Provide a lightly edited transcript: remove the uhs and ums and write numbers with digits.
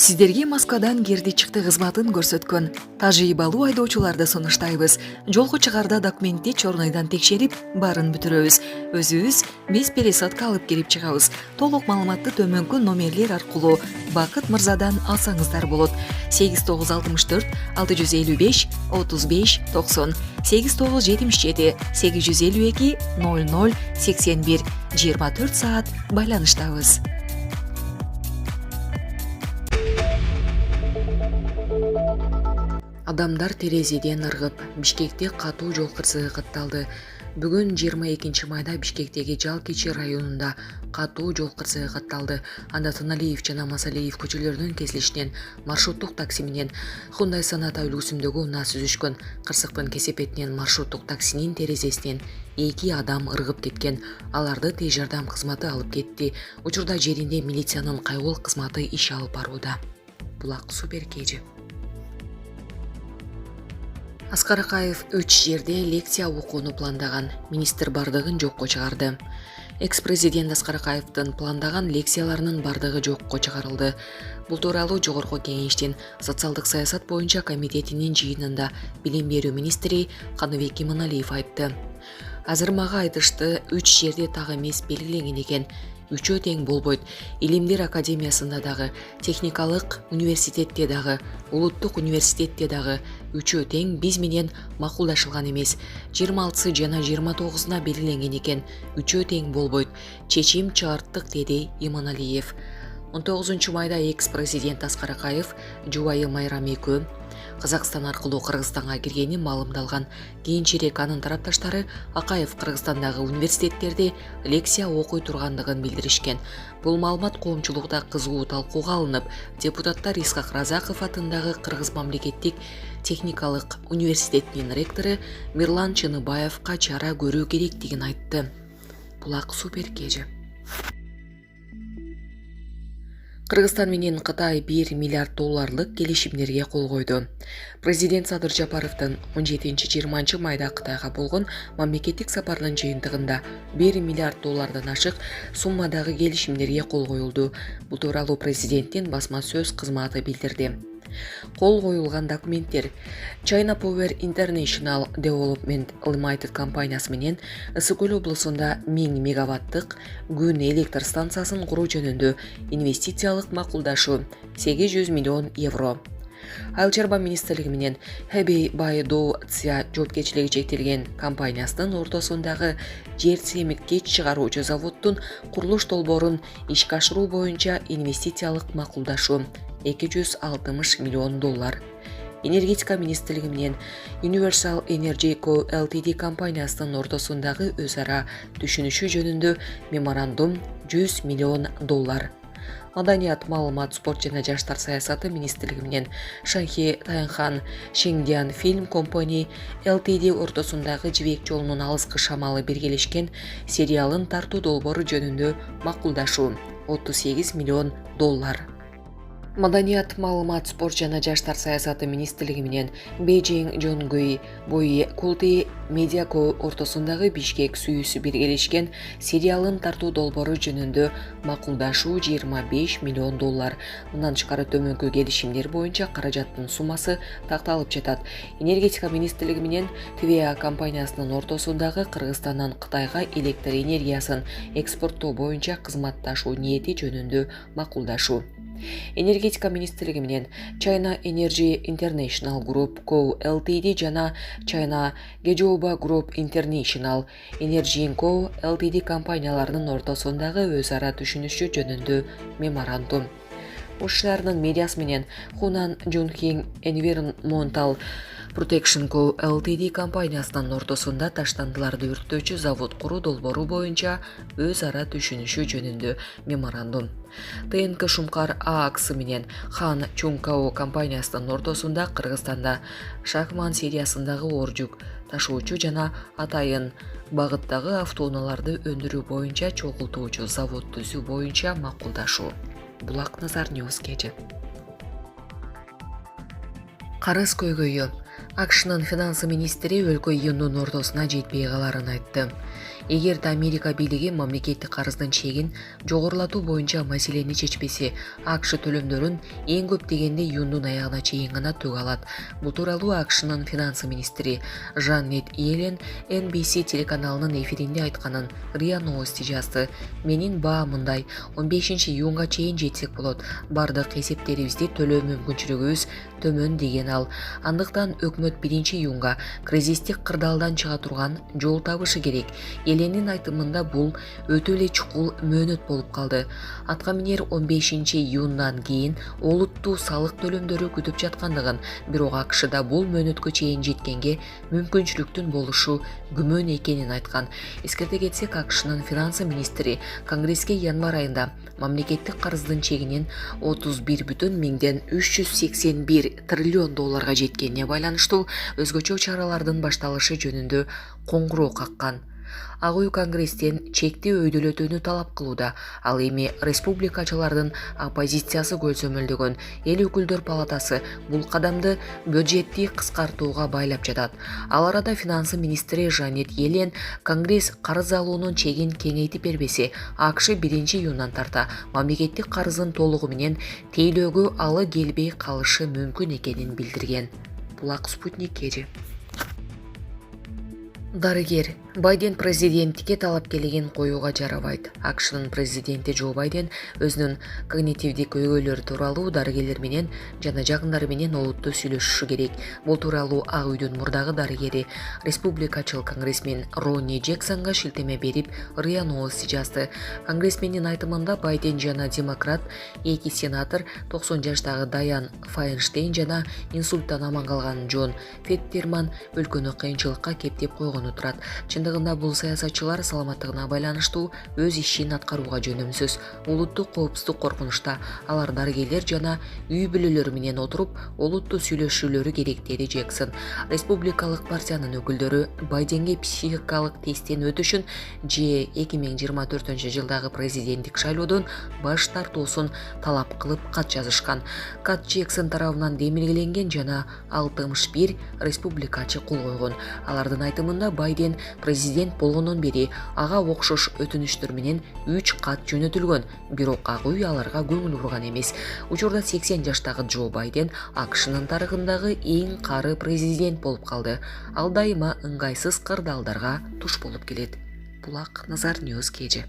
Сиздерге Москвадан кирди чыкты кызматын көрсөткөн тажрыйбалуу айдоочуларды сунуштайбыз. Жолго чыгарда документти чорнойдон текшерип, баарын бүтүрөбүз. Өзүбүз бес пересадка алып келип чыгабыз. Толук маалыматты төмөнкү номерлер аркылуу Бакыт мырзадан алсаңыздар болот. 8964 655 35 90 8977 852 00 81 24 саат байланыштабыз. Адамдар терезеден ыргып, Бишкекте катуу жол кырсыгы катталды. Бүгүн 22 майда Бишкектеги Жалкичи районунда катуу жол кырсыгы катталды. Анда Тыналиев жана Масалиев көчөлөрүнүн кесилишинен маршруттук такси менен Hyundai Sonata үлгүсүндөгү унаа сүзүшкөн. Кырсыктын кесепетинен маршруттук таксинин терезесинен 2 адам ыргып кеткен. Аларды тез жардам кызматы алып кетти. Учурда жеринде милициянын кайгыл кызматы иш алып барууда. Булак Супер Кежи. Аскар Акаев 3 жерде лекция окууну пландаган. Министр бардыгын жокко чыгарды. Экс-президент Аскар Акаевдин пландаган лекцияларынын бардыгы жокко чыгарылды. Бул тууралуу Жогорку Кеңештин социалдык саясат боюнча комитетинин жыйынында билим берүү министри Каныбек Иманалиев айтты. Азыр мага айтышты 3 жерде так эмес белгиленген экен. Үчөө тең болбойт. Илимдер академиясында дагы, техникалык университетте дагы, улуттук университетте дагы үчөө тең биз менен макулдашылган эмес. 26 жана 29-на белгиленген экен. Үчөө тең болбойт. Чечим чыгарттык, деди Иманалиев. 19 майда экс-президент Аскар Акаев жубайы Майрам экөө Казакстан аркылуу Кыргызстанга киргени маалымдалган. Кийинчерээк анын тарапташтары Акаев Кыргызстандагы университеттерде лекция окуй тургандыгын билдиришкен. Бул маалымат коомчулукта кызуу талкууга алынып, депутаттар Исхак Разаков атындагы Кыргыз мамлекеттик техникалык университетинин ректору Мирлан Чыныбаевка чара көрүү керектигин айтты. Булак Супер Кежи. Кыргызстан менен Кытай 1 миллиард долларлык келишимдерге кол койду. Президент Садыр Жапаровдун 17-20 майда Кытайга болгон мамлекеттик сапарынын жыйынтыгында 1 миллиард доллардан ашык суммадагы келишимдерге кол коюлду. Бул тууралуу президенттин басма сөз кызматы билдирди. Кол коюлган документтер China Power International Development Limited компаниясы менен Ысык Көл облусунда 1000 мегаваттык күн электр станциясын куруу жөнүндө инвестициялык макулдашуу 800 миллион евро. Айыл чарба министрлиги менен Hebei Baidu Ця жоопкерчилиги чектелген компаниясынын ортосундагы жер семирткич чыгаруучу заводдун курулуш долбоорун ишке ашыруу боюнча инвестициялык макулдашуу 260 миллион доллар. Энергетика министрлиги менен Universal Energy Co Ltd компаниясынын ортосундагы өз ара түшүнүшүү жөнүндө меморандум 100 миллион доллар. Маданият, маалымат, спорт жана жаштар саясаты министрлиги менен Шанхи Тайхан Шеңдиан Film Company Ltd ортосундагы Жибек жолунун алыскы шамалы биргелешкен сериалын тартуу долбоору жөнүндө макулдашуу 38 миллион доллар. Маданият, маалымат, спорт жана жаштар саясаты министрлиги менен Бейжиң Жонгуй Бои Култи Медиако ортосундагы Бишкек сүйүүсү биргелешкен сериалын тартуу долбоору жөнүндө макулдашуу 25 миллион доллар. Мындан тышкары төмөнкү келишимдер боюнча каражаттын суммасы такталып жатат. Энергетика министрлиги менен ТВА компаниясынын ортосундагы Кыргызстандан Кытайга электр энергиясын экспорттоо боюнча кызматташуу ниети жөнүндө макулдашуу. Энергетика министрлиги менен China Energy International Group Co Ltd жана China Gejoba Group International Energy Co Ltd компанияларынын ортосундагы өз ара түшүнүшүү жөнүндө меморандум. Ушулардын медиасы менен Hunan Junhing Environmental Protection Co Ltd компаниясынын ортосунда таштандыларды өрттөөчү завод куруу долбоору боюнча өз ара түшүнүшүү жөнүндө меморандум. ТНК Шумкар ААКсы менен Хан Чункао компаниясынын ортосунда Кыргызстанда Шахман сериясындагы оржук ташуучу жана атайын багыттагы автоунааларды өндүрүү боюнча чогултуучу завод түзүү боюнча макулдашуу. Булак Назар Ньюс Кежи. Карыз көйгөйү. АКШнын финансы министри өлкө июндун ортосуна жетпей каларын айтты. Эгерде Америка бийлиги мамлекеттик карыздын чегин жогорулатуу боюнча маселени чечпесе, АКШ төлөмдөрүн эң көп дегенде июндун аягына чейин гана түгө алат. Бул тууралуу АКШнын финансы министри Жанет Йеллен NBC телеканалынын эфиринде айтканын РИА Новости жазды. Менин баа мындай: 15-июнга чейин жетсек болот. Бардык эсептерибизди төлөө мүмкүнчүлүгүбүз төмөн деген ал. Андыктан өкмөт 1-июнга кризистик кырдаалдан чыга турган жол табышы керек. Еленин айтымында бул өтө эле чукул мөөнөт болуп калды. Атка минер 15-июндан кийин олуттуу салык төлөмдөрү күтүп жаткандыгын, бирок АКШда бул мөөнөткө чейин жеткенге мүмкүнчүлүктүн болушу күмөн экенин айткан. Эскерте кетсек, АКШнын финансы министри Конгресске январь айында мамлекеттик карыздын чегинин 31,381 триллион долларга жеткенине байланыштуу өзгөчө чаралардын башталышы жөнүндө коңгуроо каккан. Ак үй Конгресстен чекти өйдөлөтүүнү талап кылууда. Ал эми республикачылардын оппозициясы көзөмөлдөгөн эл өкүлдөр палатасы бул кадамды бюджетти кыскартууга байлап жатат. Ал арада финансы министри Жанет Йеллен Конгресс карыз алуунун чегин кеңейтип бербесе, АКШ 1-июндан тарта мамлекеттик карызын толугу менен тейлөөгө алы келбей калышы мүмкүн экенин билдирген. Булак Спутник Кежи. Дарыгер: Байден президенттикке талапкерлигин коюуга жарабайт. АКШнын президенти Джо Байден өзүнүн когнитивдик өйгөйлөрү тууралуу дарыгерлер менен жана жакындары менен олуттуу сүйлөшүшү керек. Бул тууралуу Ак үйдүн мурдагы дарыгери, республикачыл конгрессмен Ронни Джексонго шилтеме берип РИА Новости жазды. Конгрессмендин айтымында Байден жана демократ эки сенатор 90 жаштагы Дайан Файнштейн жана инсульттан аман калган Джон Феттерман өлкөнү кыйынчылыкка кептеп койгону турат. Чындыгында бул саясатчылар саламаттыгына байланыштуу өз ишин аткарууга жөнөмсүз. Улуттук коопсуздук коркунучта. Алар дарыгерлер жана үй бүлөлөрү менен отуруп олуттуу сүйлөшүүлөрү керек, деди Джексон. Республикалык партиянын өкүлдөрү Байденге психикалык тесттен өтүшүн же 2024-жылдагы президенттик шайлоодон баш тартуусун талап кылып кат жазышкан. Кат Джексон тарабынан демилгеленген жана 61 республикачы кол койгон. Алардын айтымында Байден президент болгондон бери ага окшош өтүнүчтөр менен 3 кат жөнөтүлгөн, бирок Ак үй аларга көңүл бурган эмес. Учурда 80 жаштагы Джо Байден АКШнын тарыхындагы эң кары президент болуп калды. Ал дайыма ыңгайсыз кырдаалдарга туш болуп келет. Булак Назар Ньюс Кежи.